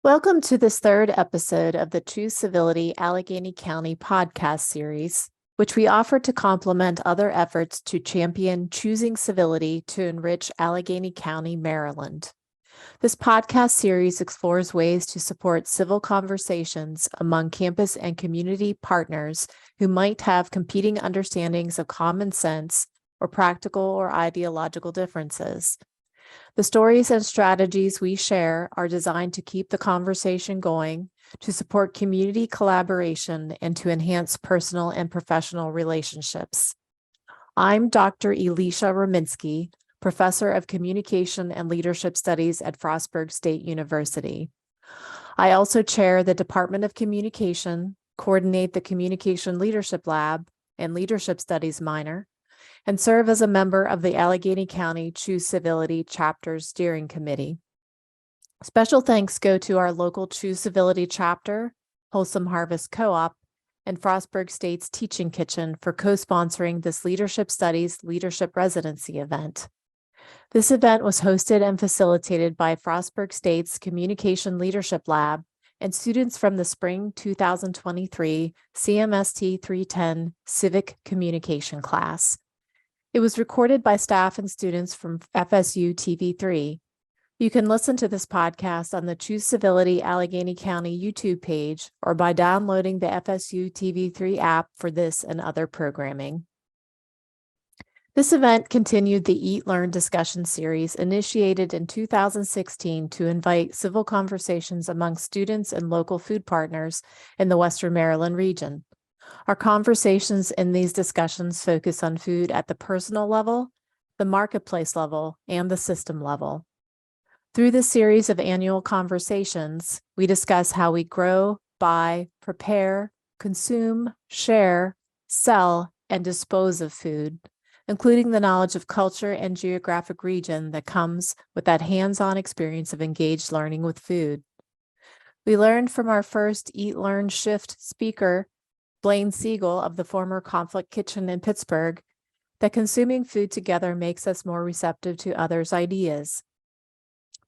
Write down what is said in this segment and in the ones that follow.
Welcome to this third episode of the Choose Civility Allegany County podcast series, which we offer to complement other efforts to champion choosing civility to enrich Allegany County, Maryland. This podcast series explores ways to support civil conversations among campus and community partners who might have competing understandings of common sense or practical or ideological differences. The stories and strategies we share are designed to keep the conversation going, to support community collaboration, and to enhance personal and professional relationships. I'm Dr. Elisha Rominsky, Professor of Communication and Leadership Studies at Frostburg State University. I also chair the Department of Communication, coordinate the Communication Leadership Lab and Leadership Studies minor, and serve as a member of the Allegany County Choose Civility Chapter Steering Committee. Special thanks go to our local Choose Civility chapter, Wholesome Harvest Co-op, and Frostburg State's Teaching Kitchen for co-sponsoring this Leadership Studies Leadership Residency event. This event was hosted and facilitated by Frostburg State's Communication Leadership Lab and students from the Spring 2023 CMST 310 Civic Communication class. It was recorded by staff and students from FSU TV3. You can listen to this podcast on the Choose Civility Allegany County YouTube page or by downloading the FSU TV3 app for this and other programming. This event continued the Eat.Learn discussion series initiated in 2016 to invite civil conversations among students and local food partners in the Western Maryland region. Our conversations in these discussions focus on food at the personal level, the marketplace level, and the system level. Through this series of annual conversations, we discuss how we grow, buy, prepare, consume, share, sell, and dispose of food, including the knowledge of culture and geographic region that comes with that hands-on experience of engaged learning with food. We learned from our first Eat, Learn, Shift speaker, Blaine Siegel of the former Conflict Kitchen in Pittsburgh, that consuming food together makes us more receptive to others' ideas.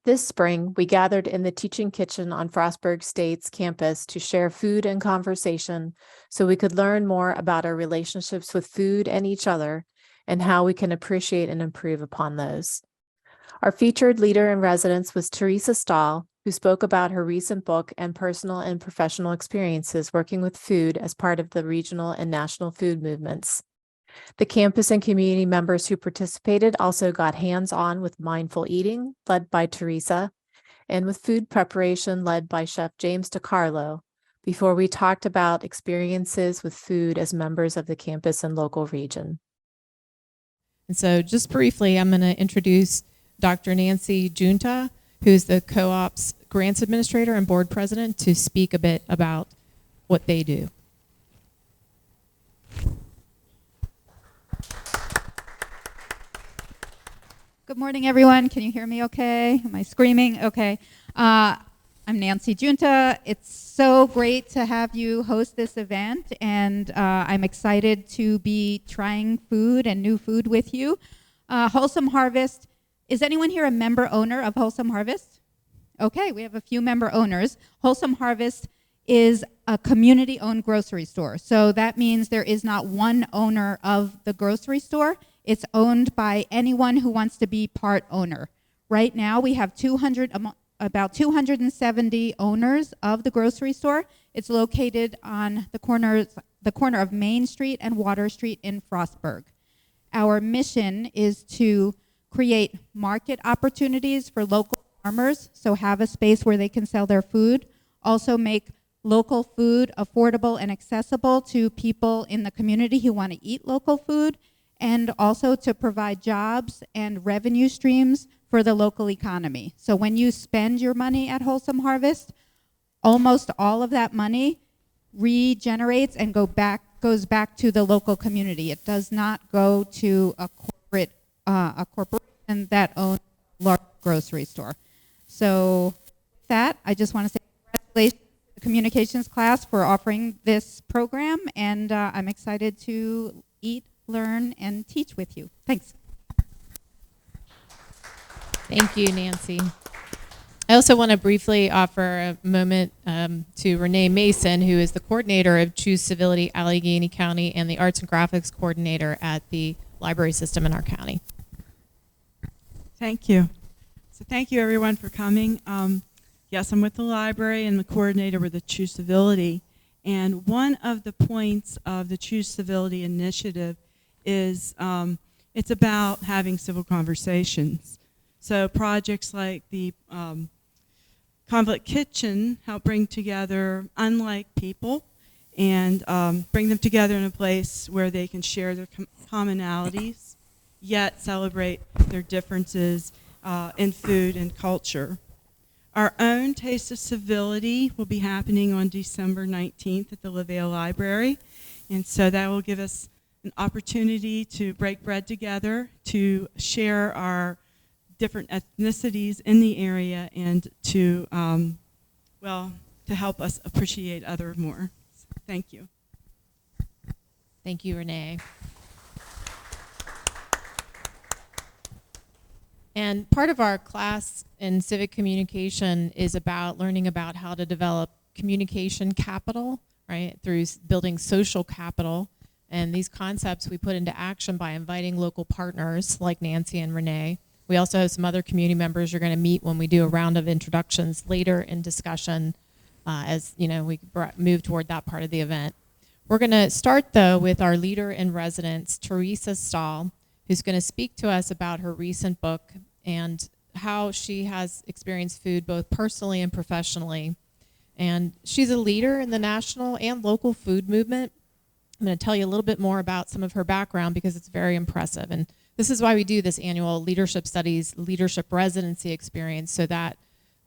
This spring, we gathered in the Teaching Kitchen on Frostburg State's campus to share food and conversation so we could learn more about our relationships with food and each other and how we can appreciate and improve upon those. Our featured leader in residence was Teresa Stahl, who spoke about her recent book and personal and professional experiences working with food as part of the regional and national food movements. The campus and community members who participated also got hands-on with mindful eating, led by Teresa, and with food preparation, led by Chef James DiCarlo, before we talked about experiences with food as members of the campus and local region. And so just briefly, I'm going to introduce Dr. Nancy Junta, who's the co-op's grants administrator and board president, to speak a bit about what they do. Good morning, everyone. Can you hear me okay? Am I screaming? Okay. I'm Nancy Junta. It's so great to have you host this event, and I'm excited to be trying food and new food with you. Wholesome Harvest. Is anyone here a member owner of Wholesome Harvest? Okay, we have a few member owners. Wholesome Harvest is a community-owned grocery store. So that means there is not one owner of the grocery store. It's owned by anyone who wants to be part owner. Right now, we have about 270 owners of the grocery store. It's located on the corner of Main Street and Water Street in Frostburg. Our mission is to create market opportunities for local farmers, so have a space where they can sell their food. Also make local food affordable and accessible to people in the community who want to eat local food, and also to provide jobs and revenue streams for the local economy. So when you spend your money at Wholesome Harvest, almost all of that money regenerates and goes back to the local community. It does not go to a corporation that owns a large grocery store. So with that, I just want to say congratulations to the communications class for offering this program, and I'm excited to eat, learn, and teach with you. Thanks. Thank you, Nancy. I also want to briefly offer a moment to Renee Mason, who is the coordinator of Choose Civility Allegheny County and the Arts and Graphics coordinator at the library system in our county. Thank you. So thank you everyone for coming. Yes, I'm with the library and the coordinator with the Choose Civility. And one of the points of the Choose Civility initiative is it's about having civil conversations. So projects like the Conflict Kitchen help bring together unlike people and bring them together in a place where they can share their commonalities, yet celebrate their differences in food and culture. Our own Taste of Civility will be happening on December 19th at the LaVale Library, and so that will give us an opportunity to break bread together, to share our different ethnicities in the area, and to, to help us appreciate other more. So, thank you. Thank you, Renee. And part of our class in civic communication is about learning about how to develop communication capital, right, through building social capital. And these concepts we put into action by inviting local partners like Nancy and Renee. We also have some other community members you're going to meet when we do a round of introductions later in discussion as we move toward that part of the event. We're going to start, though, with our leader in residence, Teresa Stahl, who's going to speak to us about her recent book and how she has experienced food both personally and professionally. And she's a leader in the national and local food movement. I'm going to tell you a little bit more about some of her background because it's very impressive. And this is why we do this annual Leadership Studies Leadership Residency experience, so that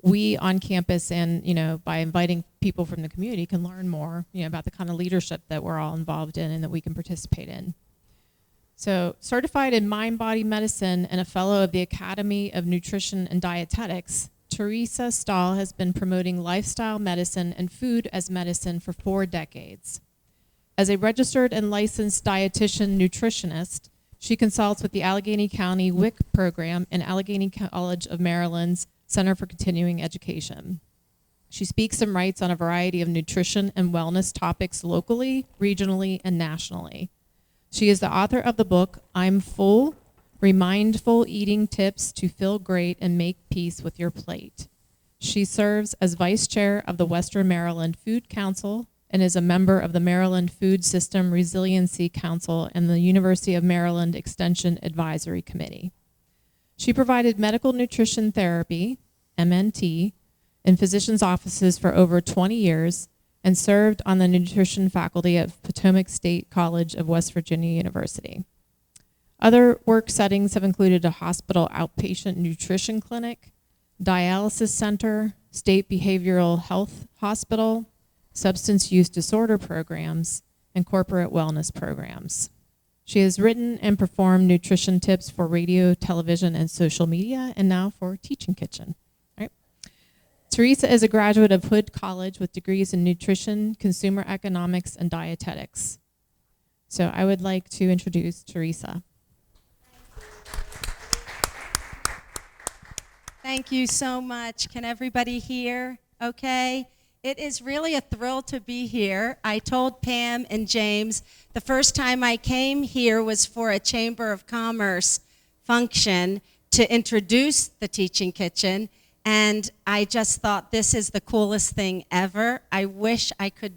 we on campus and, by inviting people from the community can learn more, about the kind of leadership that we're all involved in and that we can participate in. So, certified in mind-body medicine and a fellow of the Academy of Nutrition and Dietetics, Teresa Stahl has been promoting lifestyle medicine and food as medicine for 4 decades. As a registered and licensed dietitian nutritionist, she consults with the Allegany County WIC program and Allegany College of Maryland's Center for Continuing Education. She speaks and writes on a variety of nutrition and wellness topics locally, regionally, and nationally. She is the author of the book, I'm Full, Remindful Eating Tips to Feel Great and Make Peace with Your Plate. She serves as vice chair of the Western Maryland Food Council and is a member of the Maryland Food System Resiliency Council and the University of Maryland Extension Advisory Committee. She provided medical nutrition therapy, MNT, in physicians' offices for over 20 years and served on the nutrition faculty at Potomac State College of West Virginia University. Other work settings have included a hospital outpatient nutrition clinic, dialysis center, state behavioral health hospital, substance use disorder programs, and corporate wellness programs. She has written and performed nutrition tips for radio, television, and social media, and now for Teaching Kitchen. Right? Teresa is a graduate of Hood College with degrees in nutrition, consumer economics, and dietetics. So I would like to introduce Teresa. Thank you so much. Can everybody hear okay? It is really a thrill to be here. I told Pam and James the first time I came here was for a Chamber of Commerce function to introduce the Teaching Kitchen, and I just thought this is the coolest thing ever. I wish I could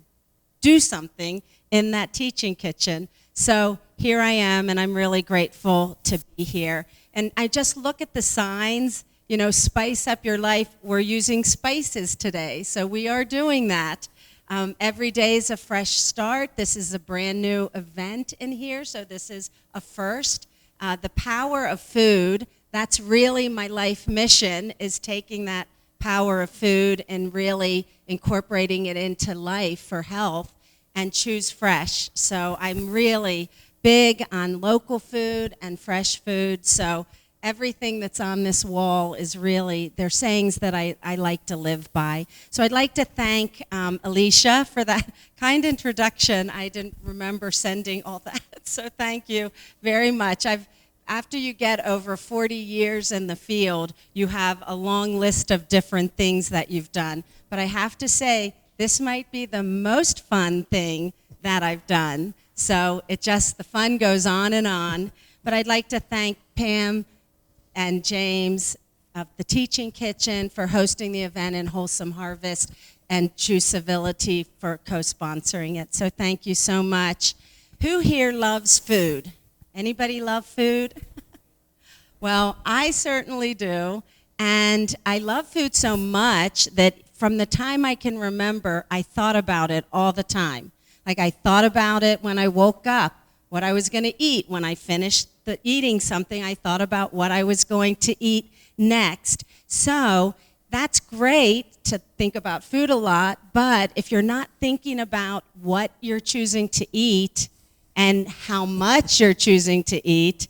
do something in that Teaching Kitchen. So here I am, and I'm really grateful to be here. And I just look at the signs. Spice up your life. We're using spices today, so we are doing that. Every day is a fresh start. This is a brand new event in here, so this is a first. The power of food, that's really my life mission, is taking that power of food and really incorporating it into life for health, and choose fresh. So I'm really big on local food and fresh food, so everything that's on this wall is really, they're sayings that I like to live by. So I'd like to thank Alicia for that kind introduction. I didn't remember sending all that, so thank you very much. after you get over 40 years in the field, you have a long list of different things that you've done. But I have to say, this might be the most fun thing that I've done. So the fun goes on and on. But I'd like to thank Pam and James of the Teaching Kitchen for hosting the event, and Wholesome Harvest and Choose Civility for co-sponsoring it. So thank you so much. Who here loves food? Anybody love food? Well, I certainly do. And I love food so much that from the time I can remember, I thought about it all the time. Like I thought about it when I woke up, what I was going to eat. When I finished eating something, I thought about what I was going to eat next. So that's great to think about food a lot, but if you're not thinking about what you're choosing to eat and how much you're choosing to eat,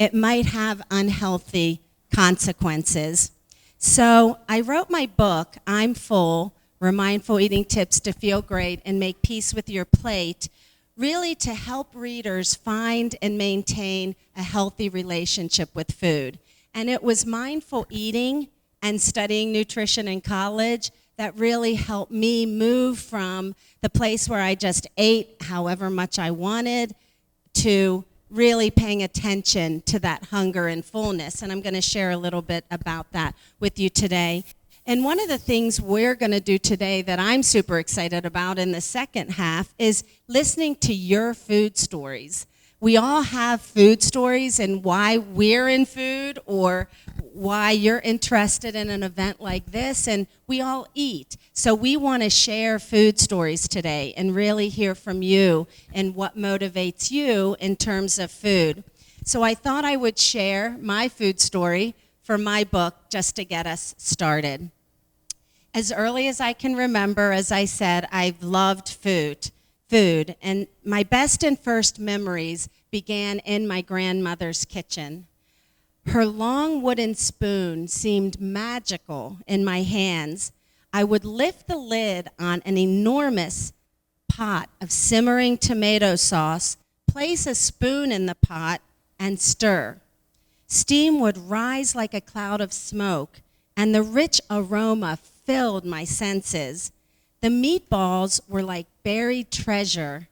it might have unhealthy consequences. So I wrote my book, I'm Full, Mindful Eating Tips to Feel Great and Make Peace with Your Plate, really to help readers find and maintain a healthy relationship with food. And it was mindful eating and studying nutrition in college that really helped me move from the place where I just ate however much I wanted to really paying attention to that hunger and fullness. And I'm going to share a little bit about that with you today. And one of the things we're going to do today that I'm super excited about in the second half is listening to your food stories. We all have food stories and why we're in food or why you're interested in an event like this, and we all eat. So we want to share food stories today and really hear from you and what motivates you in terms of food. So I thought I would share my food story for my book just to get us started. As early as I can remember, as I said, I've loved food, and my best and first memories began in my grandmother's kitchen. Her long wooden spoon seemed magical in my hands. I would lift the lid on an enormous pot of simmering tomato sauce, place a spoon in the pot, and stir. Steam would rise like a cloud of smoke, and the rich aroma filled my senses. The meatballs were like buried treasure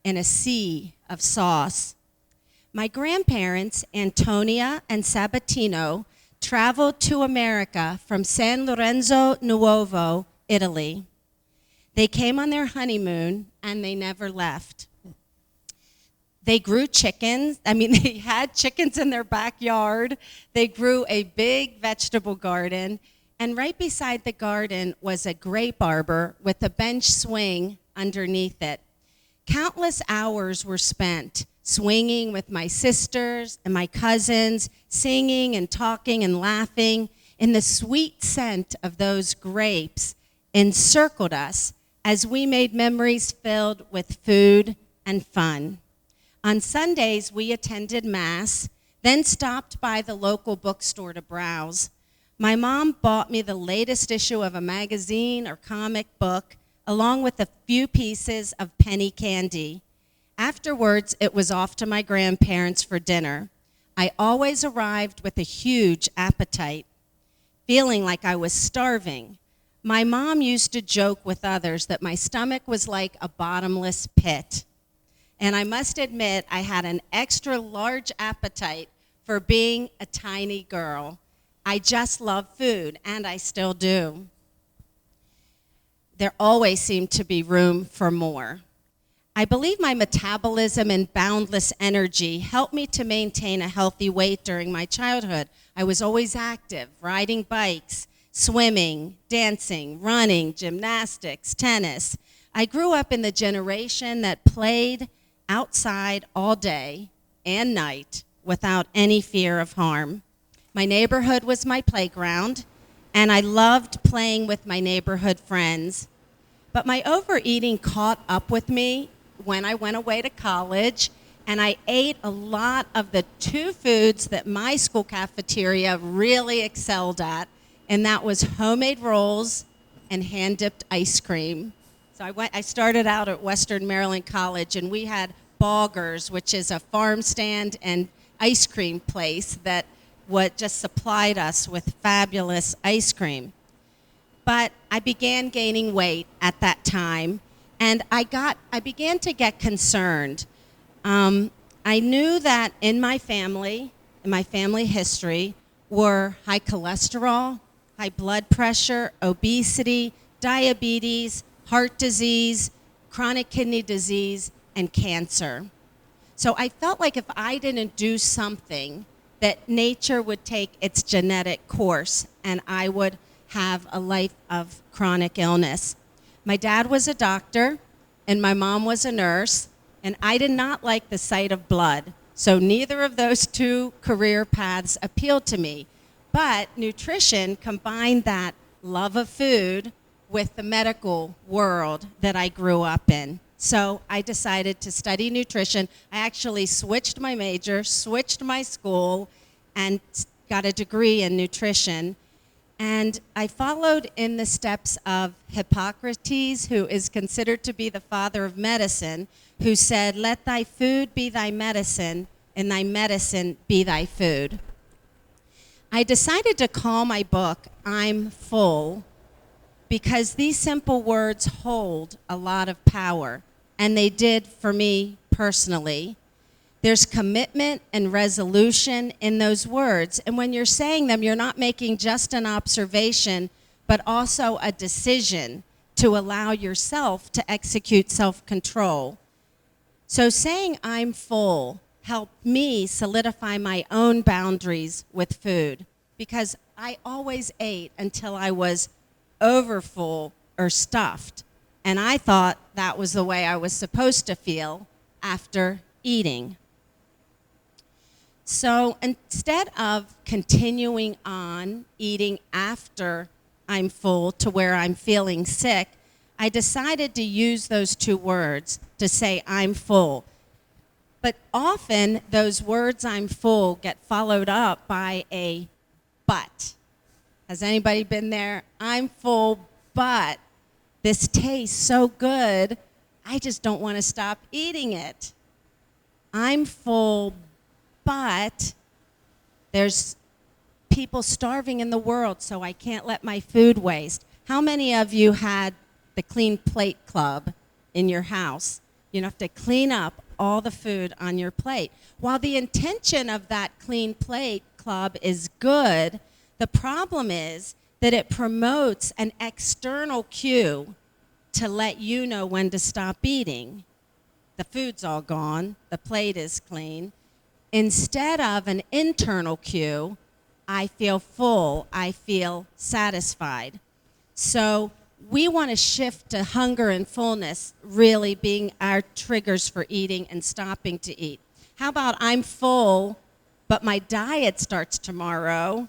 in a sea of sauce. My grandparents, Antonia and Sabatino, traveled to America from San Lorenzo Nuovo, Italy. They came on their honeymoon, and they never left. They grew chickens. They had chickens in their backyard. They grew a big vegetable garden. And right beside the garden was a grape arbor with a bench swing underneath it. Countless hours were spent swinging with my sisters and my cousins, singing and talking and laughing, and the sweet scent of those grapes encircled us as we made memories filled with food and fun. On Sundays, we attended Mass, then stopped by the local bookstore to browse. My mom bought me the latest issue of a magazine or comic book, along with a few pieces of penny candy. Afterwards, it was off to my grandparents for dinner. I always arrived with a huge appetite, feeling like I was starving. My mom used to joke with others that my stomach was like a bottomless pit. And I must admit, I had an extra large appetite for being a tiny girl. I just love food, and I still do. There always seemed to be room for more. I believe my metabolism and boundless energy helped me to maintain a healthy weight during my childhood. I was always active, riding bikes, swimming, dancing, running, gymnastics, tennis. I grew up in the generation that played outside all day and night without any fear of harm. My neighborhood was my playground, and I loved playing with my neighborhood friends. But my overeating caught up with me when I went away to college, and I ate a lot of the two foods that my school cafeteria really excelled at, and that was homemade rolls and hand-dipped ice cream. So I started out at Western Maryland College, and we had Boggers, which is a farm stand and ice cream place that just supplied us with fabulous ice cream. But I began gaining weight at that time, and I began to get concerned. I knew that in my family history, were high cholesterol, high blood pressure, obesity, diabetes, heart disease, chronic kidney disease, and cancer. So I felt like if I didn't do something, that nature would take its genetic course and I would have a life of chronic illness. My dad was a doctor and my mom was a nurse, and I did not like the sight of blood. So neither of those two career paths appealed to me. But nutrition combined that love of food with the medical world that I grew up in. So I decided to study nutrition. I actually switched my major, switched my school, and got a degree in nutrition. And I followed in the steps of Hippocrates, who is considered to be the father of medicine, who said, "Let thy food be thy medicine, and thy medicine be thy food." I decided to call my book "I'm Full" because these simple words hold a lot of power, and they did for me personally. There's commitment and resolution in those words, and when you're saying them, you're not making just an observation, but also a decision to allow yourself to execute self-control. So saying "I'm full" helped me solidify my own boundaries with food, because I always ate until I was overfull or stuffed, and I thought that was the way I was supposed to feel after eating. So instead of continuing on eating after I'm full to where I'm feeling sick, I decided to use those two words to say "I'm full." But often those words "I'm full" get followed up by a "but." Has anybody been there? "I'm full, but this tastes so good, I just don't want to stop eating it." "I'm full, but there's people starving in the world, so I can't let my food waste." How many of you had the Clean Plate Club in your house? You have to clean up all the food on your plate. While the intention of that Clean Plate Club is good, the problem is that it promotes an external cue to let you know when to stop eating. The food's all gone, the plate is clean, instead of an internal cue, "I feel full, I feel satisfied." So we want to shift to hunger and fullness really being our triggers for eating and stopping to eat. How about "I'm full, but my diet starts tomorrow,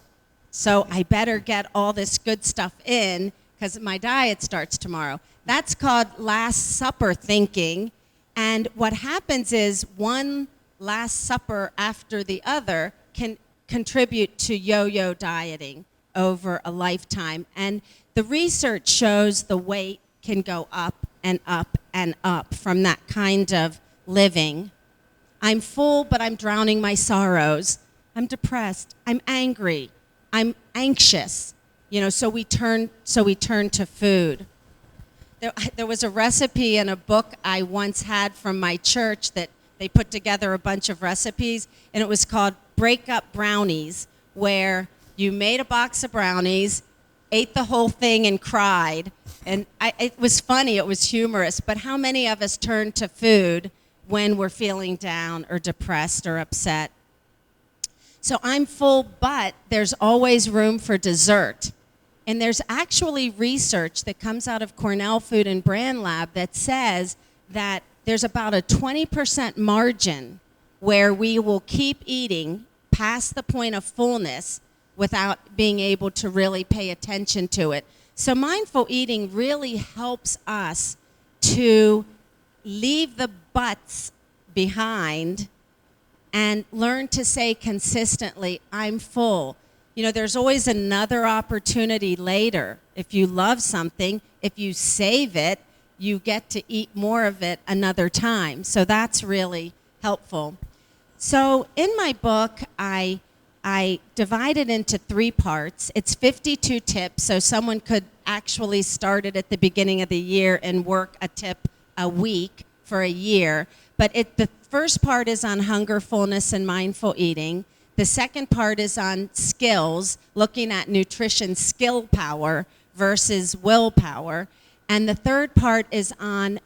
so I better get all this good stuff in because my diet starts tomorrow." That's called Last Supper thinking. And what happens is one Last Supper after the other can contribute to yo-yo dieting over a lifetime. And the research shows the weight can go up and up and up from that kind of living. "I'm full, but I'm drowning my sorrows. I'm depressed. I'm angry. I'm anxious." So we turn to food. There was a recipe in a book I once had from my church that they put together a bunch of recipes, and it was called Break Up Brownies, where you made a box of brownies, ate the whole thing, and cried. And it was funny, it was humorous, but how many of us turn to food when we're feeling down or depressed or upset? So "I'm full, but there's always room for dessert." And there's actually research that comes out of Cornell Food and Brand Lab that says that there's about a 20% margin where we will keep eating past the point of fullness without being able to really pay attention to it. So mindful eating really helps us to leave the buts behind and learn to say consistently, "I'm full." There's always another opportunity later. If you love something, if you save it, you get to eat more of it another time. So that's really helpful. So in my book, I divide it into 3 parts. It's 52 tips, so someone could actually start it at the beginning of the year and work a tip a week for a year. But the first part is on hunger, fullness, and mindful eating. The second part is on skills, looking at nutrition skill power versus willpower. And the third part is on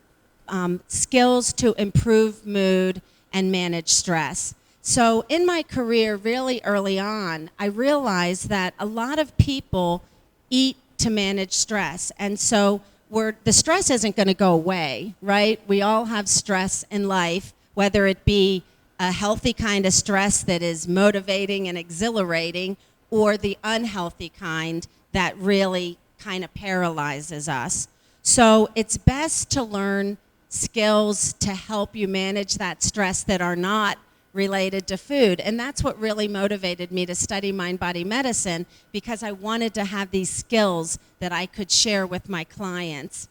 skills to improve mood and manage stress. So in my career, really early on, I realized that a lot of people eat to manage stress. And so the stress isn't going to go away, right? We all have stress in life, whether it be a healthy kind of stress that is motivating and exhilarating, or the unhealthy kind that really kind of paralyzes us. So it's best to learn skills to help you manage that stress that are not related to food. And that's what really motivated me to study mind-body medicine, because I wanted to have these skills that I could share with my clients.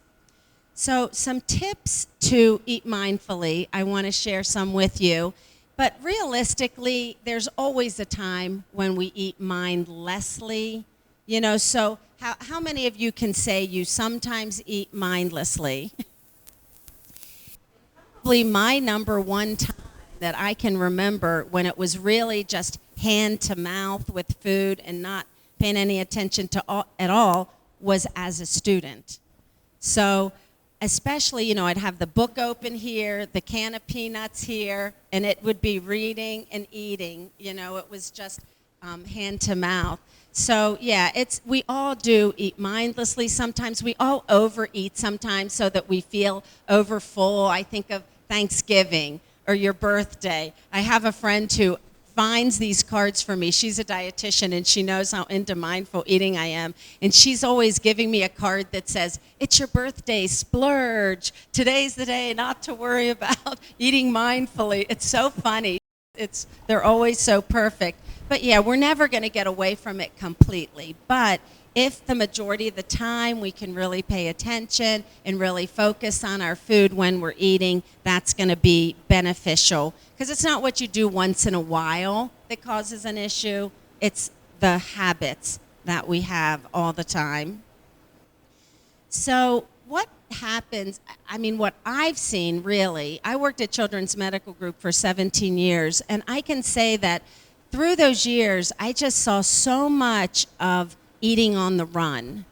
So some tips to eat mindfully, I want to share some with you. But realistically, there's always a time when we eat mindlessly. So how many of you can say you sometimes eat mindlessly? Probably my number one time that I can remember when it was really just hand to mouth with food and not paying any attention to at all was as a student. So especially, I'd have the book open here, the can of peanuts here, and it would be reading and eating. It was just hand to mouth. So yeah, we all do eat mindlessly. Sometimes we all overeat sometimes so that we feel overfull. I think of Thanksgiving or your birthday. I have a friend who finds these cards for me. She's a dietitian, and she knows how into mindful eating I am. And she's always giving me a card that says, "It's your birthday, splurge. Today's the day not to worry about eating mindfully." It's so funny. They're always so perfect. But yeah, we're never going to get away from it completely. But if the majority of the time we can really pay attention and really focus on our food when we're eating, that's going to be beneficial. Because it's not what you do once in a while that causes an issue. It's the habits that we have all the time. So what happens, what I've seen really, I worked at Children's Medical Group for 17 years, and I can say that through those years, I just saw so much of eating on the run.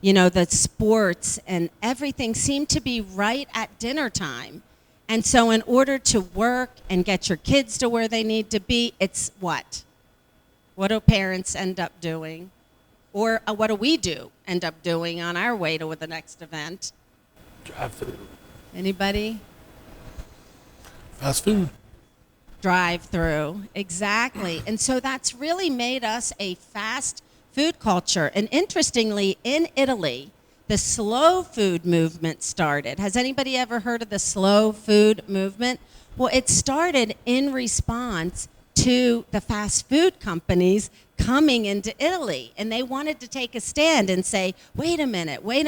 The sports and everything seemed to be right at dinner time. And so in order to work and get your kids to where they need to be, it's what? What do parents end up doing? Or what do we end up doing on our way to the next event? Drive through. Anybody? Fast food. Drive-through, exactly. And so that's really made us a fast food culture. And interestingly, in Italy, the slow food movement started. Has anybody ever heard of the slow food movement? Well, it started in response to the fast food companies coming into Italy. And they wanted to take a stand and say, wait a minute, we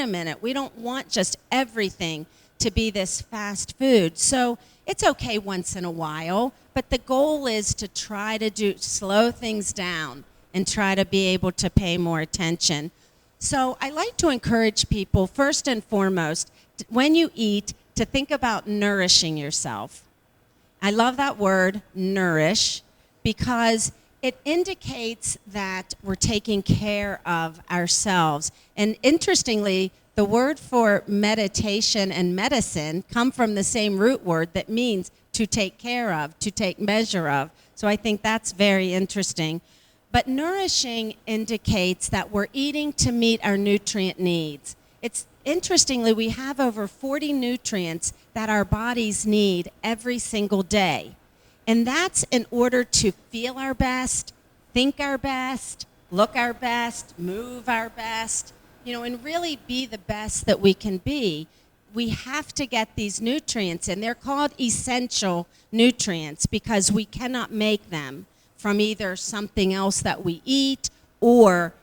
don't want just everything to be this fast food. So it's okay once in a while, but the goal is to try to slow things down and try to be able to pay more attention. So I like to encourage people, first and foremost, when you eat, to think about nourishing yourself. I love that word, nourish, because it indicates that we're taking care of ourselves. And interestingly, the word for meditation and medicine come from the same root word that means to take care of, to take measure of. So I think that's very interesting. But nourishing indicates that we're eating to meet our nutrient needs. Interestingly, we have over 40 nutrients that our bodies need every single day. And that's in order to feel our best, think our best, look our best, move our best, and really be the best that we can be. We have to get these nutrients, and they're called essential nutrients because we cannot make them from either something else that we eat or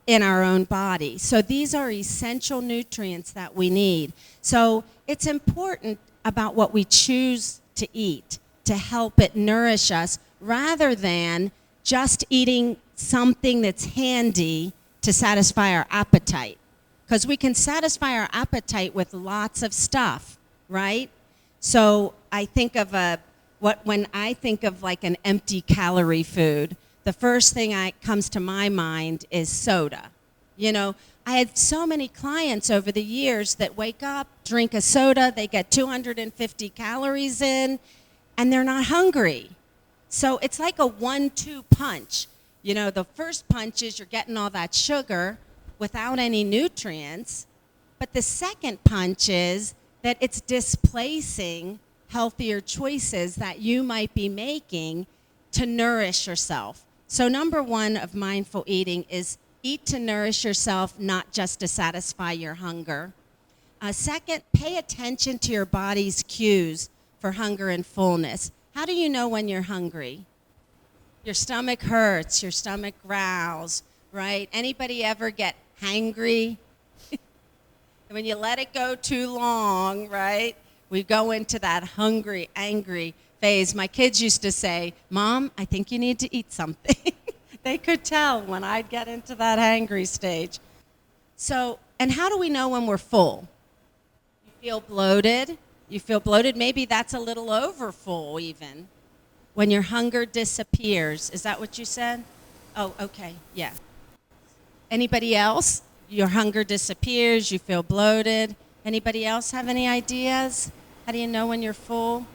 in our own body. So these are essential nutrients that we need. So it's important about what we choose to eat, to help it nourish us rather than just eating something that's handy to satisfy our appetite. Because we can satisfy our appetite with lots of stuff, right? So I think of when I think of like an empty calorie food, the first thing that comes to my mind is soda. You know, I had so many clients over the years that wake up, drink a soda, they get 250 calories in, and they're not hungry. So it's like a 1-2 punch. You know, the first punch is you're getting all that sugar without any nutrients, but the second punch is that it's displacing healthier choices that you might be making to nourish yourself. So number one of mindful eating is eat to nourish yourself, not just to satisfy your hunger. Second, pay attention to your body's cues for hunger and fullness. How do you know when you're hungry? Your stomach hurts, your stomach growls, right? Anybody ever get hangry? When you let it go too long, right? We go into that hungry, angry phase. My kids used to say, "Mom, I think you need to eat something." They could tell when I'd get into that hangry stage. So, and how do we know when we're full? You feel bloated. You feel bloated. Maybe that's a little over full even. When your hunger disappears. Is that what you said? Oh, okay, yeah. Anybody else? Your hunger disappears, you feel bloated. Anybody else have any ideas? How do you know when you're full?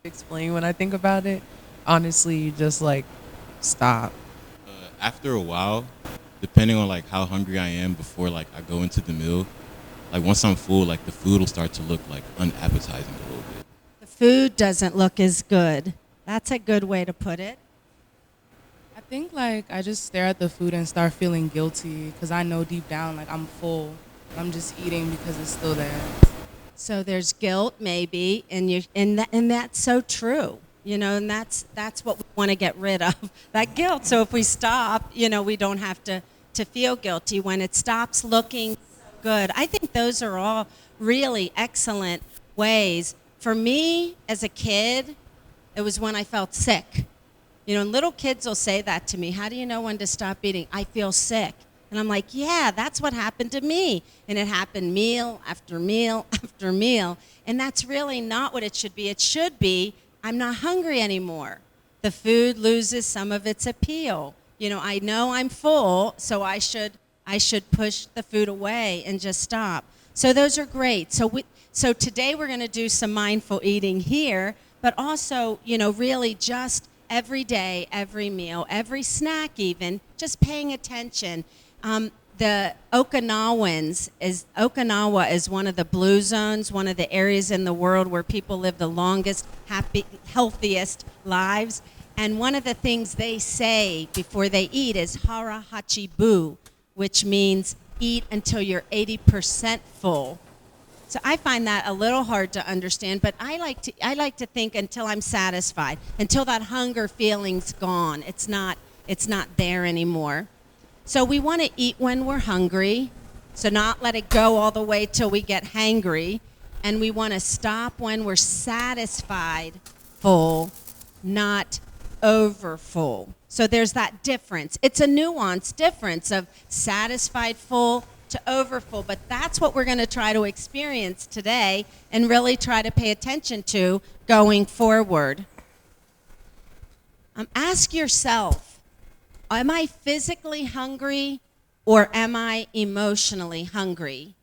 Explain when I think about it. Honestly, you just like stop. After a while, depending on like how hungry I am before like I go into the meal, like once I'm full, like the food will start to look like unappetizing a little bit. The food doesn't look as good. That's a good way to put it. I think like I just stare at the food and start feeling guilty because I know deep down like I'm full. I'm just eating because it's still there. So there's guilt maybe, and that's so true. You know, and that's what we want to get rid of, that guilt. So if we stop, you know, we don't have to feel guilty when it stops looking good. I think those are all really excellent ways. For me, as a kid, it was when I felt sick. You know, and little kids will say that to me. How do you know when to stop eating? I feel sick. And I'm like, yeah, that's what happened to me. And it happened meal after meal after meal. And that's really not what it should be. It should be, I'm not hungry anymore. The food loses some of its appeal. You know I'm full, so I should push the food away and just stop. So those are great. So today we're going to do some mindful eating here, but also, you know, really just every day, every meal, every snack even, just paying attention. The Okinawa is one of the blue zones, one of the areas in the world where people live the longest, healthiest lives. And one of the things they say before they eat is hara hachi bu, which means eat until you're 80% full. So I find that a little hard to understand, but I like to think until I'm satisfied, until that hunger feeling's gone. It's not there anymore. So we want to eat when we're hungry, so not let it go all the way till we get hangry, and we want to stop when we're satisfied full, not over full. So there's that difference. It's a nuanced difference of satisfied full to over full, but that's what we're going to try to experience today and really try to pay attention to going forward. Ask yourself, am I physically hungry or am I emotionally hungry?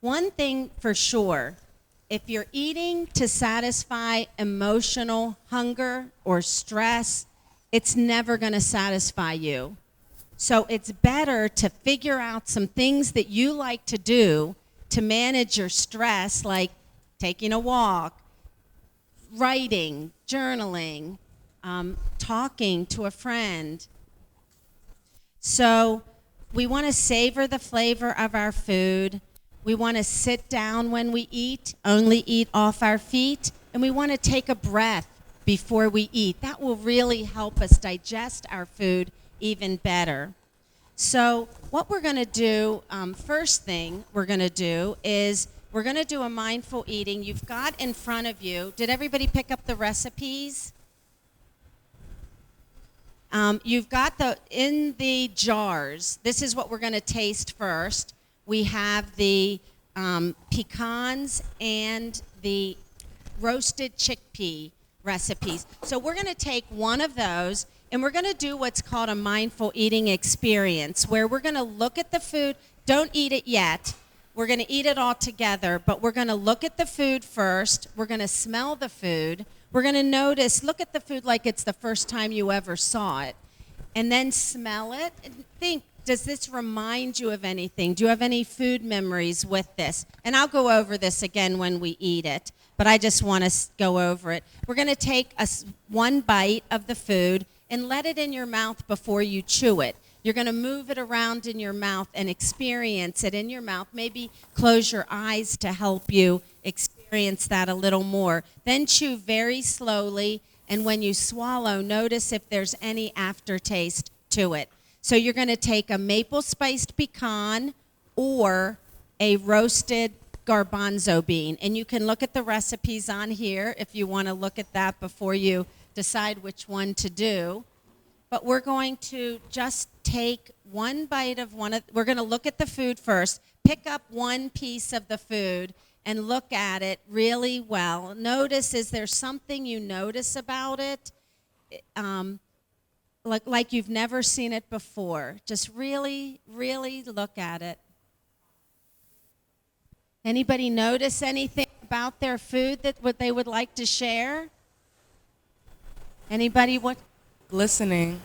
One thing for sure, if you're eating to satisfy emotional hunger or stress, it's never going to satisfy you. So it's better to figure out some things that you like to do to manage your stress, like taking a walk, writing, journaling, talking to a friend. So we want to savor the flavor of our food. We want to sit down when we eat, only eat off our feet, and we want to take a breath before we eat. That will really help us digest our food even better. So what we're going to do, first thing we're going to do is We're going to do a mindful eating. You've got in front of you, did everybody pick up the recipes? You've got in the jars, this is what we're going to taste first. We have the pecans and the roasted chickpea recipes. So we're going to take one of those and we're going to do what's called a mindful eating experience, where we're going to look at the food. Don't eat it yet. We're going to eat it all together, but we're going to look at the food first. We're going to smell the food. We're going to look at the food like it's the first time you ever saw it, and then smell it and think, does this remind you of anything? Do you have any food memories with this? And I'll go over this again when we eat it, but I just want to go over it. We're going to take one bite of the food and let it in your mouth before you chew it. You're going to move it around in your mouth and experience it in your mouth. Maybe close your eyes to help you experience that a little more. Then chew very slowly, and when you swallow, notice if there's any aftertaste to it. So you're going to take a maple spiced pecan or a roasted garbanzo bean. And you can look at the recipes on here if you want to look at that before you decide which one to do. But we're going to just take one bite of we're going to look at the food first, pick up one piece of the food and look at it really well. Notice, is there something you notice about it? Like you've never seen it before. Just really, really look at it. Anybody notice anything about their food that what they would like to share? Anybody what? Glistening.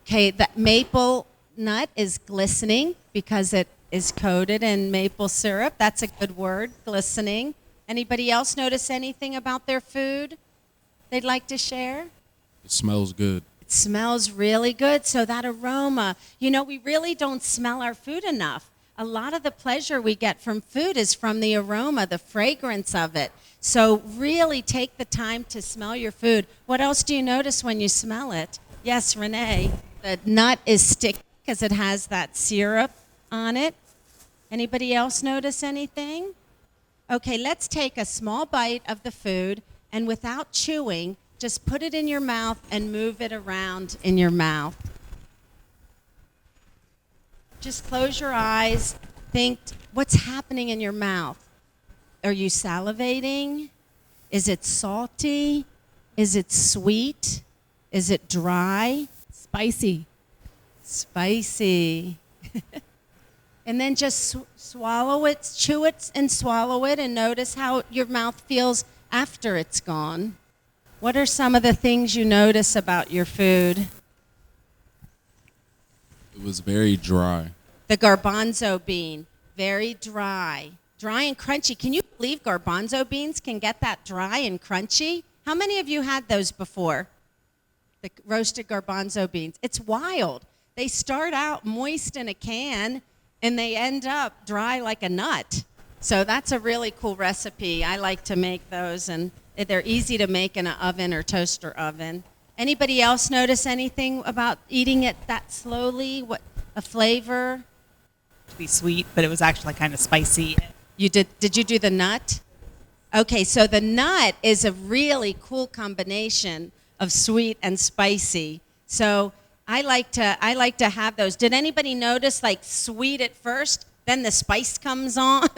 Okay, the maple nut is glistening because it is coated in maple syrup. That's a good word, glistening. Anybody else notice anything about their food they'd like to share? It smells good. It smells really good. So that aroma, we really don't smell our food enough. A lot of the pleasure we get from food is from the aroma, the fragrance of it. So really take the time to smell your food. What else do you notice when you smell it? Yes, Renee. The nut is sticky because it has that syrup on it. Anybody else notice anything? Okay, let's take a small bite of the food, and without chewing, just put it in your mouth and move it around in your mouth. Just close your eyes. Think, what's happening in your mouth? Are you salivating? Is it salty? Is it sweet? Is it dry? Spicy. Spicy. And then just swallow it, chew it and swallow it, and notice how your mouth feels after it's gone. What are some of the things you notice about your food? It was very dry. The garbanzo bean, very dry. Dry and crunchy. Can you believe garbanzo beans can get that dry and crunchy? How many of you had those before? The roasted garbanzo beans. It's wild. They start out moist in a can, and they end up dry like a nut. So that's a really cool recipe. I like to make those, and they're easy to make in an oven or toaster oven. Anybody else notice anything about eating it that slowly? What a flavor? To be sweet, but it was actually kind of spicy. You did you do the nut? Okay, so the nut is a really cool combination of sweet and spicy. So I like to have those. Did anybody notice like sweet at first, then the spice comes on?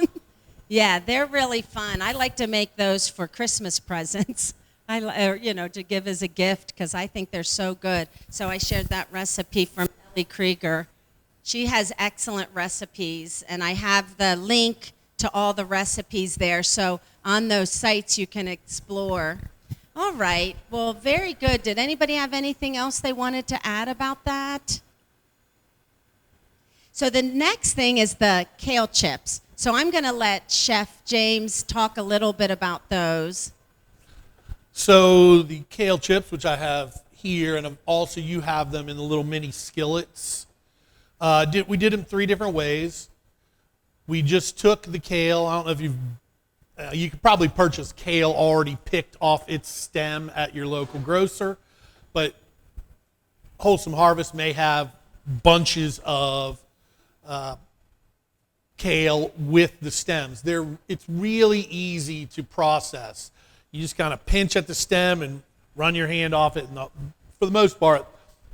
Yeah, they're really fun. I like to make those for Christmas presents. To give as a gift because I think they're so good. So I shared that recipe from Ellie Krieger. She has excellent recipes, and I have the link to all the recipes there. So on those sites you can explore. All right. Well, very good. Did anybody have anything else they wanted to add about that? So the next thing is the kale chips. So I'm going to let Chef James talk a little bit about those. So the kale chips, which I have here, and also you have them in the little mini skillets. We did them 3 different ways. We just took the kale. I don't know if you could probably purchase kale already picked off its stem at your local grocer, but Wholesome Harvest may have bunches of kale with the stems. It's really easy to process. You just kind of pinch at the stem and run your hand off it, and for the most part,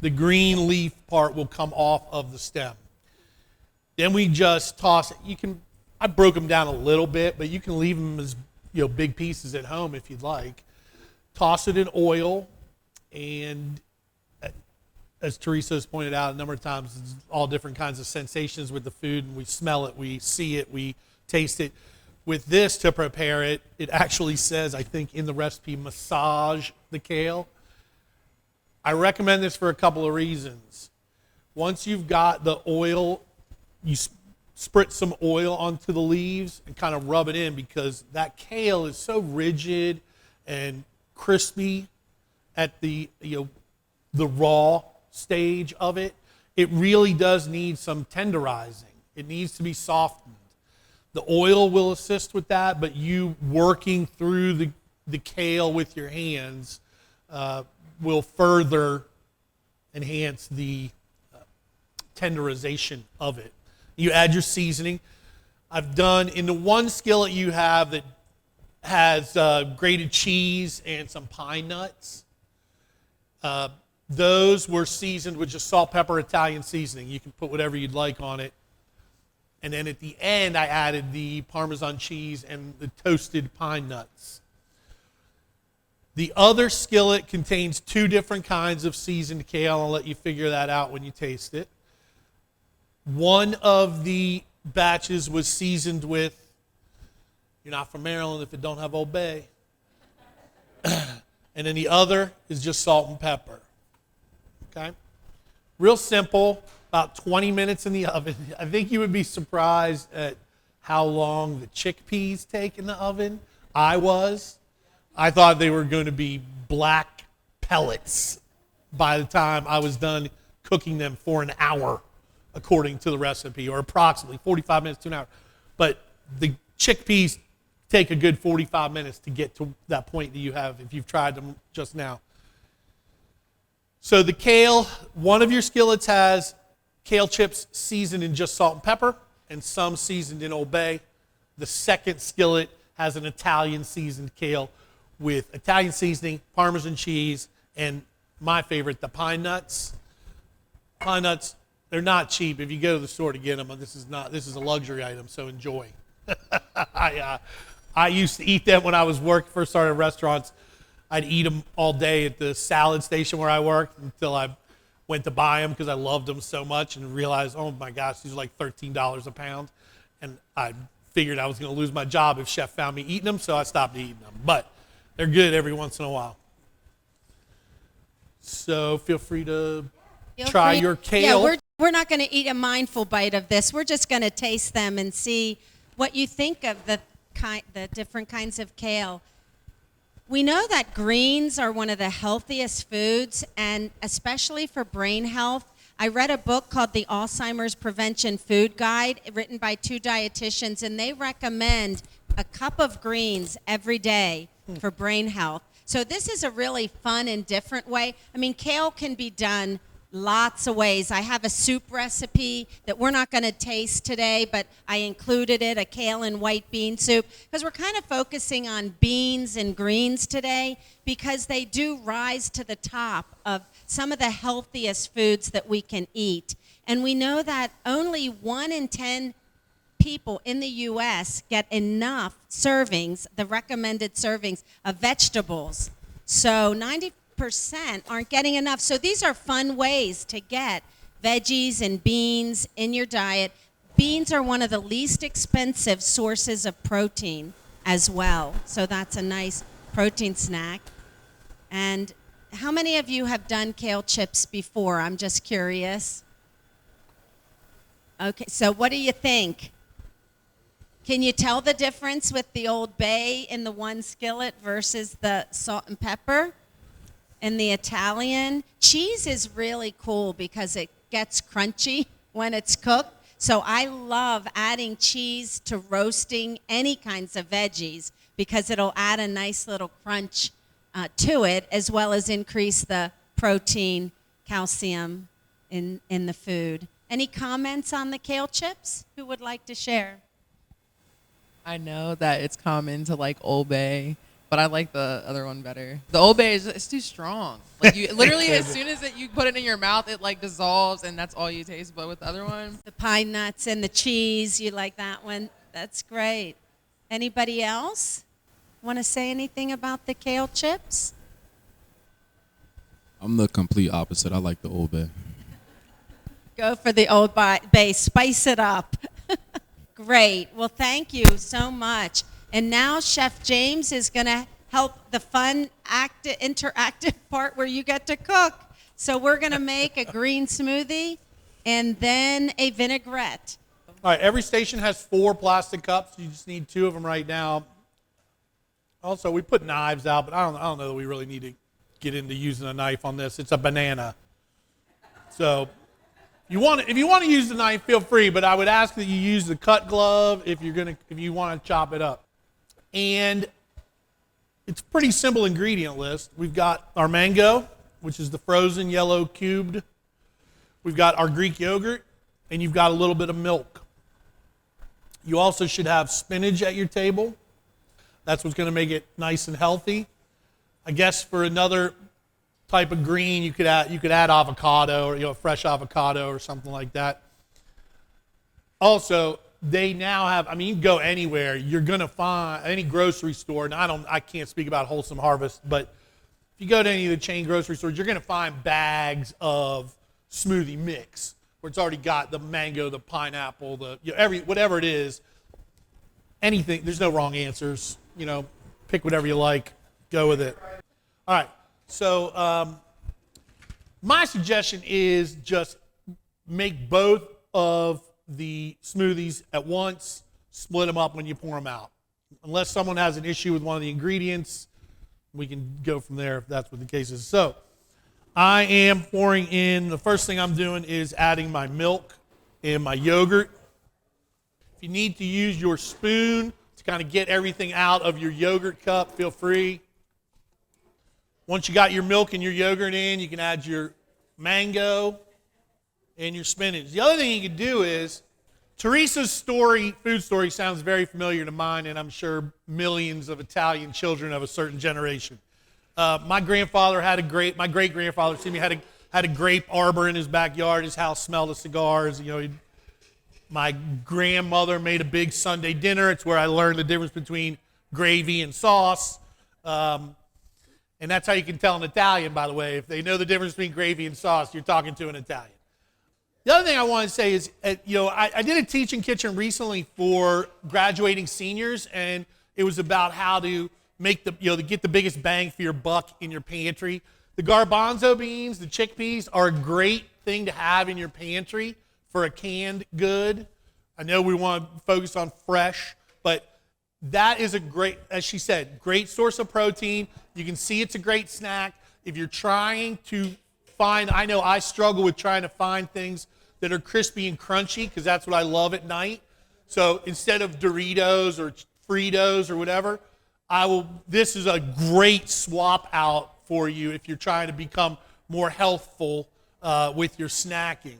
the green leaf part will come off of the stem. Then we just toss it. I broke them down a little bit, but you can leave them as big pieces at home if you'd like. Toss it in oil, and as Teresa has pointed out a number of times, it's all different kinds of sensations with the food, and we smell it, we see it, we taste it. With this, to prepare it, it actually says, I think in the recipe, massage the kale. I recommend this for a couple of reasons. Once you've got the oil, you spritz some oil onto the leaves and kind of rub it in, because that kale is so rigid and crispy at the raw stage of it. It really does need some tenderizing. It needs to be softened. The oil will assist with that, but you working through the kale with your hands will further enhance the tenderization of it. You add your seasoning. I've done in the one skillet you have that has grated cheese and some pine nuts. Those were seasoned with just salt, pepper, Italian seasoning. You can put whatever you'd like on it. And then at the end, I added the Parmesan cheese and the toasted pine nuts. The other skillet contains 2 different kinds of seasoned kale. I'll let you figure that out when you taste it. One of the batches was seasoned with, you're not from Maryland if it don't have Old Bay. And then the other is just salt and pepper. Okay? Real simple, about 20 minutes in the oven. I think you would be surprised at how long the chickpeas take in the oven. I thought they were going to be black pellets by the time I was done cooking them for an hour, according to the recipe, or approximately 45 minutes to an hour. But the chickpeas take a good 45 minutes to get to that point that you have if you've tried them just now. So the kale, one of your skillets has kale chips seasoned in just salt and pepper, and some seasoned in Old Bay. The second skillet has an Italian seasoned kale with Italian seasoning, Parmesan cheese, and my favorite, the pine nuts. Pine nuts, they're not cheap. If you go to the store to get them, this is a luxury item, so enjoy. I used to eat them when I was first started in restaurants. I'd eat them all day at the salad station where I worked until I went to buy them because I loved them so much and realized, oh my gosh, these are like $13 a pound. And I figured I was going to lose my job if Chef found me eating them, so I stopped eating them. But they're good every once in a while. So feel free to try your kale. Yeah, we're not going to eat a mindful bite of this. We're just going to taste them and see what you think of the different kinds of kale. We know that greens are one of the healthiest foods, and especially for brain health. I read a book called The Alzheimer's Prevention Food Guide, written by 2 dietitians, and they recommend a cup of greens every day for brain health. So this is a really fun and different way. I mean, kale can be done lots of ways. I have a soup recipe that we're not going to taste today, but I included it, a kale and white bean soup, because we're kind of focusing on beans and greens today because they do rise to the top of some of the healthiest foods that we can eat. And we know that only 1 in 10 people in the U.S. get enough servings, the recommended servings of vegetables. So 90% aren't getting enough. So these are fun ways to get veggies and beans in your diet. Beans are one of the least expensive sources of protein as well. So that's a nice protein snack. And how many of you have done kale chips before? I'm just curious. Okay, so what do you think? Can you tell the difference with the Old Bay in the one skillet versus the salt and pepper and the Italian? Cheese is really cool because it gets crunchy when it's cooked. So I love adding cheese to roasting any kinds of veggies because it'll add a nice little crunch to it, as well as increase the protein, calcium in the food. Any comments on the kale chips? Who would like to share? I know that it's common to like Old Bay, but I like the other one better. The Old Bay it's too strong. Like you literally as soon as you put it in your mouth, it like dissolves and that's all you taste. But with the other one, The pine nuts and the cheese, you like that one? That's great. Anybody else want to say anything about the kale chips? I'm the complete opposite. I like the Old Bay. Go for the Old Bay. Spice it up. Great. Well, thank you so much. And now Chef James is going to help the fun, interactive part where you get to cook. So we're going to make a green smoothie and then a vinaigrette. All right, every station has 4 plastic cups. You just need 2 of them right now. Also, we put knives out, but I don't know that we really need to get into using a knife on this. It's a banana. So if you want to use the knife, feel free, but I would ask that you use the cut glove if you want to chop it up. And it's a pretty simple ingredient list. We've got our mango, which is the frozen yellow cubed. We've got our Greek yogurt, and you've got a little bit of milk. You also should have spinach at your table. That's what's going to make it nice and healthy. I guess for another type of green, you could add avocado or fresh avocado or something like that. Also, they now have, you can go anywhere. You're going to find any grocery store, and I can't speak about Wholesome Harvest, but if you go to any of the chain grocery stores, you're going to find bags of smoothie mix where it's already got the mango, the pineapple, whatever it is. Anything. There's no wrong answers. Pick whatever you like. Go with it. All right. So my suggestion is just make both of the smoothies at once. Split them up when you pour them out. Unless someone has an issue with one of the ingredients, we can go from there if that's what the case is. So I am pouring in, the first thing I'm doing is adding my milk and my yogurt. If you need to use your spoon to kind of get everything out of your yogurt cup, feel free. Once you got your milk and your yogurt in, you can add your mango and your spinach. The other thing you could do is, Teresa's food story sounds very familiar to mine, and I'm sure millions of Italian children of a certain generation. My great-grandfather had a grape arbor in his backyard. His house smelled of cigars. My grandmother made a big Sunday dinner. It's where I learned the difference between gravy and sauce. And that's how you can tell an Italian, by the way. If they know the difference between gravy and sauce, you're talking to an Italian. The other thing I want to say is, I did a teaching kitchen recently for graduating seniors, and it was about how to make to get the biggest bang for your buck in your pantry. The garbanzo beans, the chickpeas, are a great thing to have in your pantry for a canned good. I know we want to focus on fresh, but that is a great, as she said, great source of protein. You can see it's a great snack. If you're trying to I know I struggle with trying to find things that are crispy and crunchy because that's what I love at night. So instead of Doritos or Fritos or whatever, this is a great swap out for you if you're trying to become more healthful with your snacking.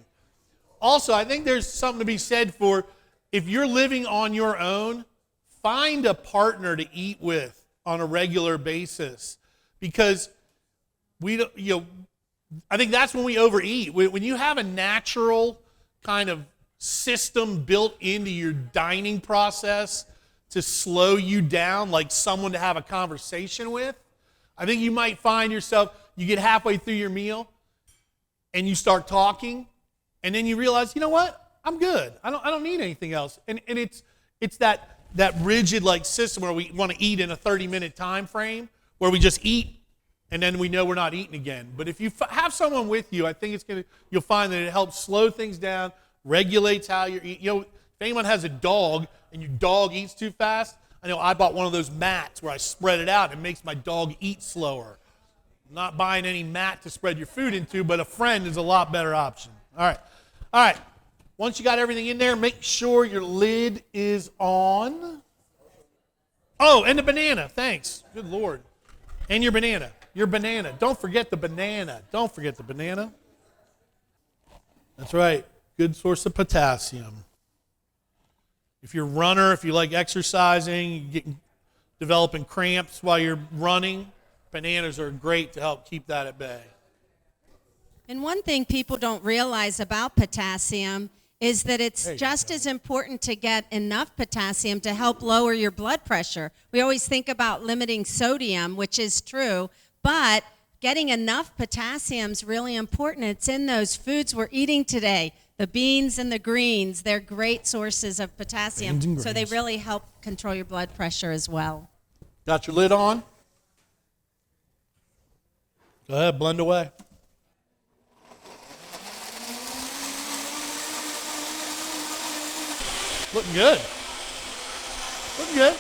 Also, I think there's something to be said for if you're living on your own, find a partner to eat with on a regular basis, because I think that's when we overeat. When you have a natural kind of system built into your dining process to slow you down, like someone to have a conversation with, I think you might find yourself, you get halfway through your meal and you start talking, and then you realize, you know what? I'm good. I don't need anything else. And it's that rigid like system where we want to eat in a 30-minute time frame where we just eat and then we know we're not eating again. But if you have someone with you, I think you'll find that it helps slow things down, regulates how you're eating. If anyone has a dog and your dog eats too fast, I know I bought one of those mats where I spread it out and it makes my dog eat slower. I'm not buying any mat to spread your food into, but a friend is a lot better option. All right. Once you got everything in there, make sure your lid is on. Oh, and the banana. Thanks. Good Lord. And your banana. Your banana. Don't forget the banana. Don't forget the banana. That's right. good source of potassium. If you're a runner, if you like exercising, developing cramps while you're running, bananas are great to help keep that at bay. And one thing people don't realize about potassium is that it's just as important to get enough potassium to help lower your blood pressure. We always think about limiting sodium, which is true, but getting enough potassium is really important. It's in those foods we're eating today. The beans and the greens, they're great sources of potassium, so they really help control your blood pressure as well. Got your lid on? Go ahead, blend away. Looking good. Looking good.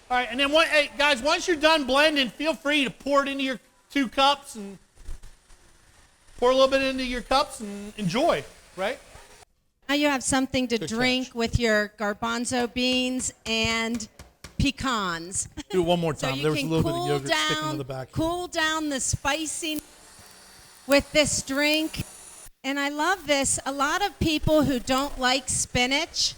All right, and then hey, guys, once you're done blending, feel free to pour it into your 2 cups and pour a little bit into your cups and enjoy, right? Now you have something to drink with your garbanzo beans and pecans. Do it one more time. So There was a little bit of yogurt sticking to the back. Cool down the spicy with this drink. And I love this. A lot of people who don't like spinach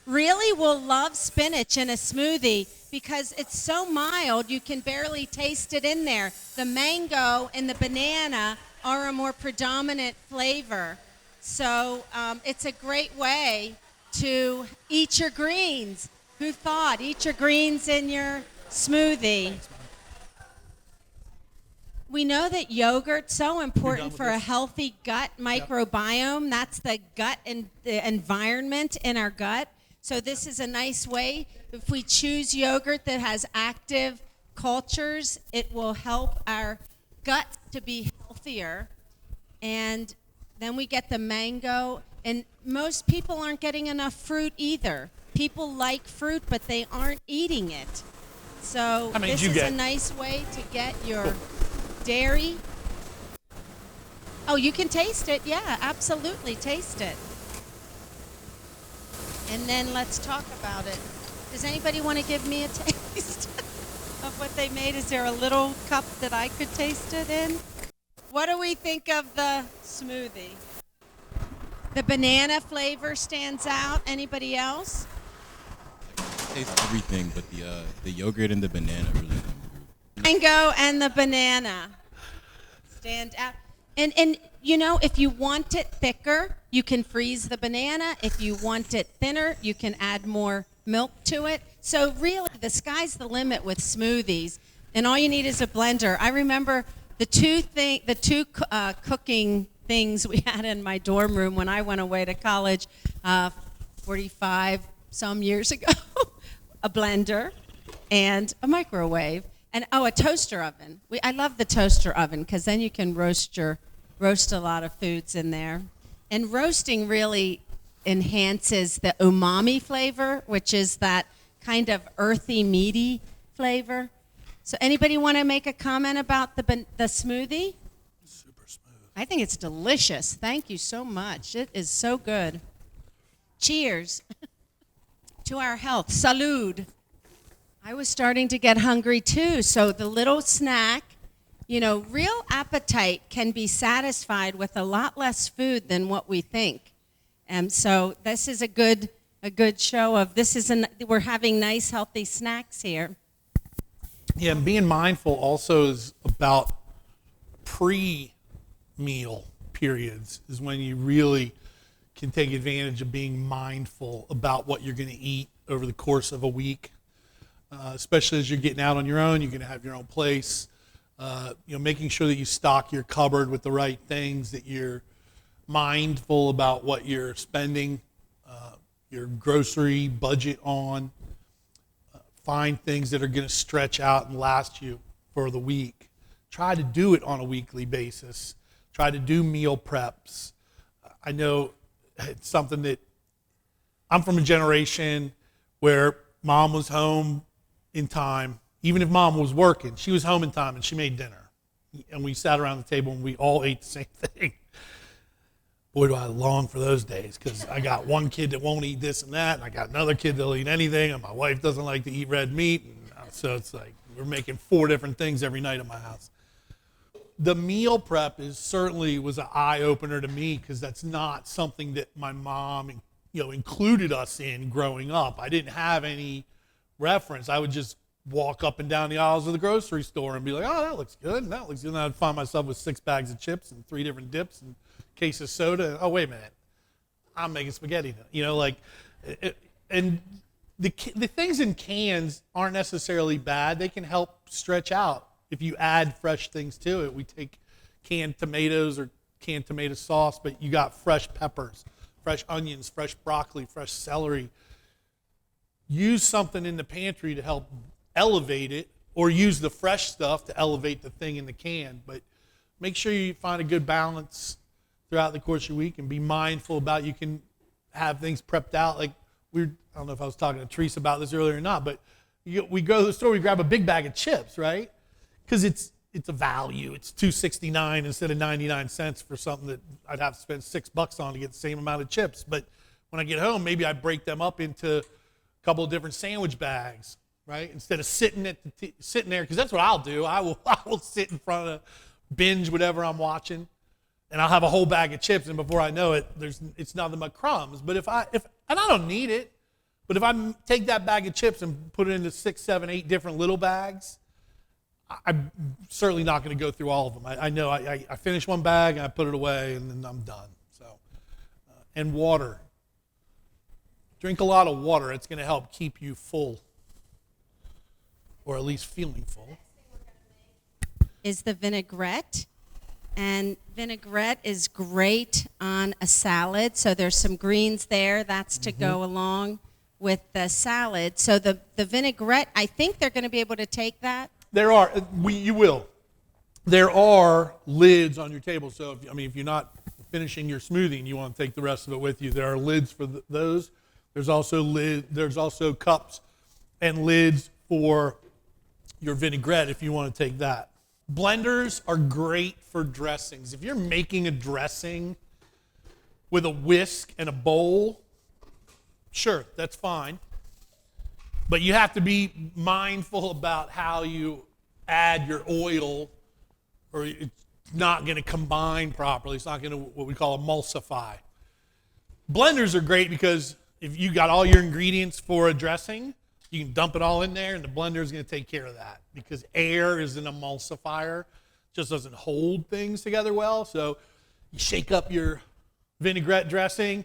really will love spinach in a smoothie because it's so mild you can barely taste it in there. The mango and the banana are a more predominant flavor. So it's a great way to eat your greens. Who thought? Eat your greens in your smoothie. Thanks, we know that yogurt's so important for a healthy gut microbiome. That's the gut and the environment in our gut. So this is a nice way. If we choose yogurt that has active cultures, it will help our gut to be healthier. And then we get the mango. And most people aren't getting enough fruit either. People like fruit, but they aren't eating it. So this is a nice way to get your dairy. Oh, you can taste it. Yeah, absolutely. Taste it. And then let's talk about it. Does anybody want to give me a taste of what they made? Is there a little cup that I could taste it in? What do we think of the smoothie? The banana flavor stands out. Anybody else? I taste everything, but the yogurt and the banana really come through. Mango and the banana stand out. And you know, if you want it thicker, you can freeze the banana. If you want it thinner, you can add more milk to it. So really, the sky's the limit with smoothies. And all you need is a blender. I remember the two cooking things we had in my dorm room when I went away to college 45 some years ago. A blender and a microwave. And a toaster oven. I love the toaster oven because then you can roast a lot of foods in there. And roasting really enhances the umami flavor, which is that kind of earthy, meaty flavor. So anybody want to make a comment about the smoothie? Super smooth. I think it's delicious. Thank you so much. It is so good. Cheers to our health. Salud. I was starting to get hungry too, so the little snack, you know, real appetite can be satisfied with a lot less food than what we think. And so this is a good show of we're having nice healthy snacks here. Yeah, and being mindful also is about pre-meal periods is when you really can take advantage of being mindful about what you're going to eat over the course of a week. Especially as you're getting out on your own, you're going to have your own place. Making sure that you stock your cupboard with the right things, that you're mindful about what you're spending your grocery budget on. Find things that are going to stretch out and last you for the week. Try to do it on a weekly basis. Try to do meal preps. I know it's something that I'm from a generation where mom was home in time. Even if mom was working, she was home in time and she made dinner. And we sat around the table and we all ate the same thing. Boy, do I long for those days because I got one kid that won't eat this and that, and I got another kid that'll eat anything, and my wife doesn't like to eat red meat. And so it's like we're making 4 different things every night in my house. the meal prep certainly was an eye opener to me, because that's not something that my mom, included us in growing up. I didn't have any reference. I would just walk up and down the aisles of the grocery store and be like, oh, that looks good, and that looks good. And I'd find myself with 6 bags of chips and 3 different dips and a case of soda. Oh, wait a minute, I'm making spaghetti now. And the things in cans aren't necessarily bad. They can help stretch out if you add fresh things to it. We take canned tomatoes or canned tomato sauce, but you got fresh peppers, fresh onions, fresh broccoli, fresh celery. Use something in the pantry to help elevate it, or use the fresh stuff to elevate the thing in the can. But make sure you find a good balance throughout the course of your week, and be mindful about, you can have things prepped out. Like I don't know if I was talking to Teresa about this earlier or not, but we go to the store, we grab a big bag of chips, right? Because it's a value. It's $2.69 instead of 99 cents for something that I'd have to spend $6 on to get the same amount of chips. But when I get home, maybe I break them up into a couple of different sandwich bags, right? Instead of sitting there, because that's what I'll do. I will sit in front of, binge whatever I'm watching, and I'll have a whole bag of chips, and before I know it, it's nothing but crumbs. But and I don't need it, but if I take that bag of chips and put it into 6, 7, 8 different little bags, I'm certainly not going to go through all of them. I know I finish one bag and I put it away, and then I'm done. So, and water. Drink a lot of water. It's going to help keep you full, or at least feeling full. Is the vinaigrette. And vinaigrette is great on a salad. So there's some greens there. That's to go along with the salad. So the vinaigrette, I think they're going to be able to take that. You will. There are lids on your table. So if you're not finishing your smoothie and you want to take the rest of it with you, there are lids for those. There's also cups and lids for your vinaigrette if you want to take that. Blenders are great for dressings. If you're making a dressing with a whisk and a bowl, sure, that's fine. But you have to be mindful about how you add your oil, or it's not going to combine properly. It's not going to, what we call, emulsify. Blenders are great because if you got all your ingredients for a dressing, you can dump it all in there, and the blender is going to take care of that, because air is an emulsifier. It just doesn't hold things together well. So you shake up your vinaigrette dressing.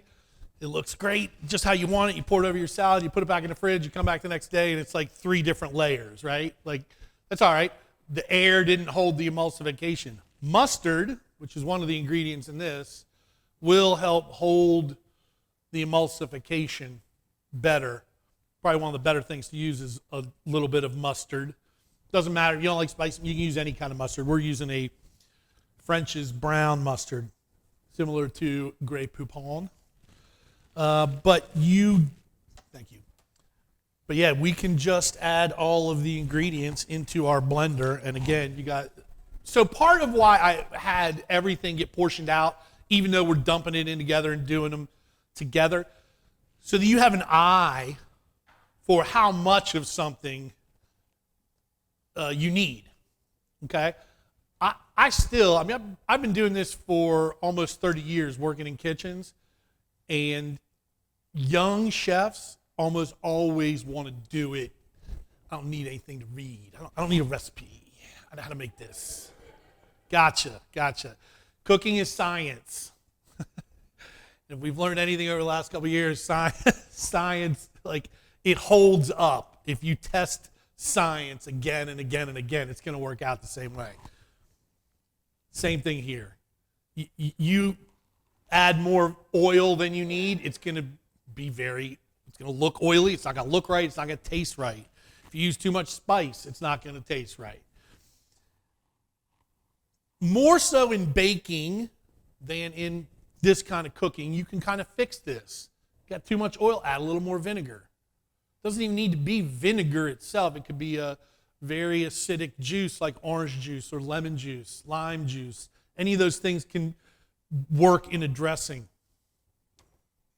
It looks great, just how you want it. You pour it over your salad. You put it back in the fridge. You come back the next day, and it's like 3 different layers, right? Like, that's all right. The air didn't hold the emulsification. Mustard, which is one of the ingredients in this, will help hold the emulsification better. Probably one of the better things to use is a little bit of mustard. Doesn't matter if you don't like spicy, you can use any kind of mustard. We're using a French's brown mustard, similar to Grey Poupon. Thank you. But yeah, we can just add all of the ingredients into our blender, and again, so part of why I had everything get portioned out, even though we're dumping it in together and doing them together, so that you have an eye for how much of something you need, okay? I've been doing this for almost 30 years, working in kitchens, and young chefs almost always want to do it. I don't need anything to read. I don't need a recipe. I know how to make this. Gotcha. Cooking is science. If we've learned anything over the last couple of years, science, like, it holds up. If you test science again and again and again, it's going to work out the same way. Same thing here. You add more oil than you need, it's going to look oily. It's not going to look right. It's not going to taste right. If you use too much spice, it's not going to taste right. More so in baking than in this kind of cooking, you can kind of fix this. Got too much oil, add a little more vinegar. Doesn't even need to be vinegar itself. It could be a very acidic juice like orange juice or lemon juice, lime juice. Any of those things can work in a dressing.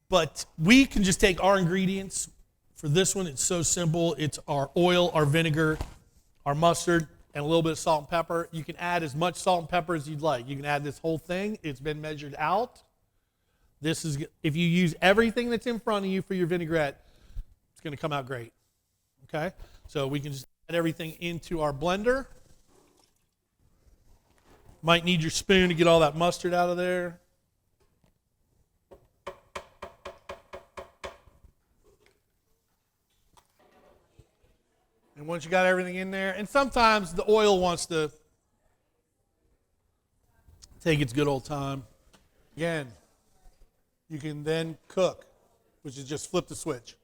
But we can just take our ingredients. For this one, it's so simple. It's our oil, our vinegar, our mustard. and a little bit of salt and pepper. You can add as much salt and pepper as you'd like. You can add this whole thing. It's been measured out. This is, if you use everything that's in front of you for your vinaigrette, it's going to come out great. Okay? So we can just add everything into our blender. Might need your spoon to get all that mustard out of there. And once you got everything in there, and sometimes the oil wants to take its good old time. Again, you can then cook, which is just flip the switch.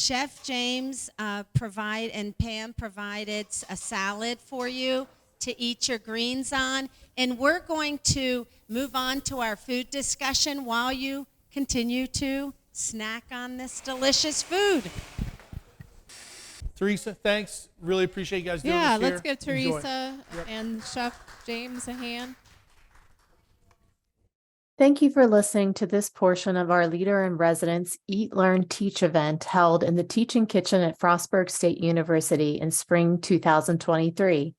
Chef James and Pam provided a salad for you to eat your greens on. And we're going to move on to our food discussion while you continue to snack on this delicious food. Teresa, thanks. Really appreciate you guys doing this Yeah, here. let's give Enjoy. Teresa Yep. and Chef James a hand. Thank you for listening to this portion of our Leader in Residence Eat.Learn.Teach event held in the Teaching Kitchen at Frostburg State University in spring 2023.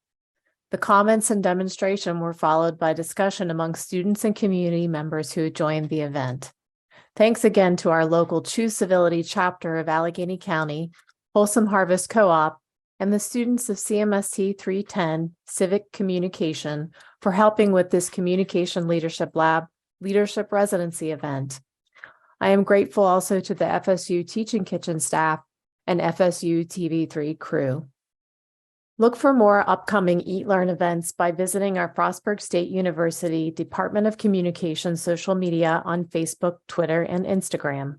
The comments and demonstration were followed by discussion among students and community members who joined the event. Thanks again to our local Choose Civility chapter of Allegany County, Wholesome Harvest Co-op, and the students of CMST 310 Civic Communication for helping with this Communication Leadership Lab Leadership Residency event. I am grateful also to the FSU Teaching Kitchen staff and FSU TV3 crew. Look for more upcoming Eat Learn events by visiting our Frostburg State University Department of Communication social media on Facebook, Twitter, and Instagram.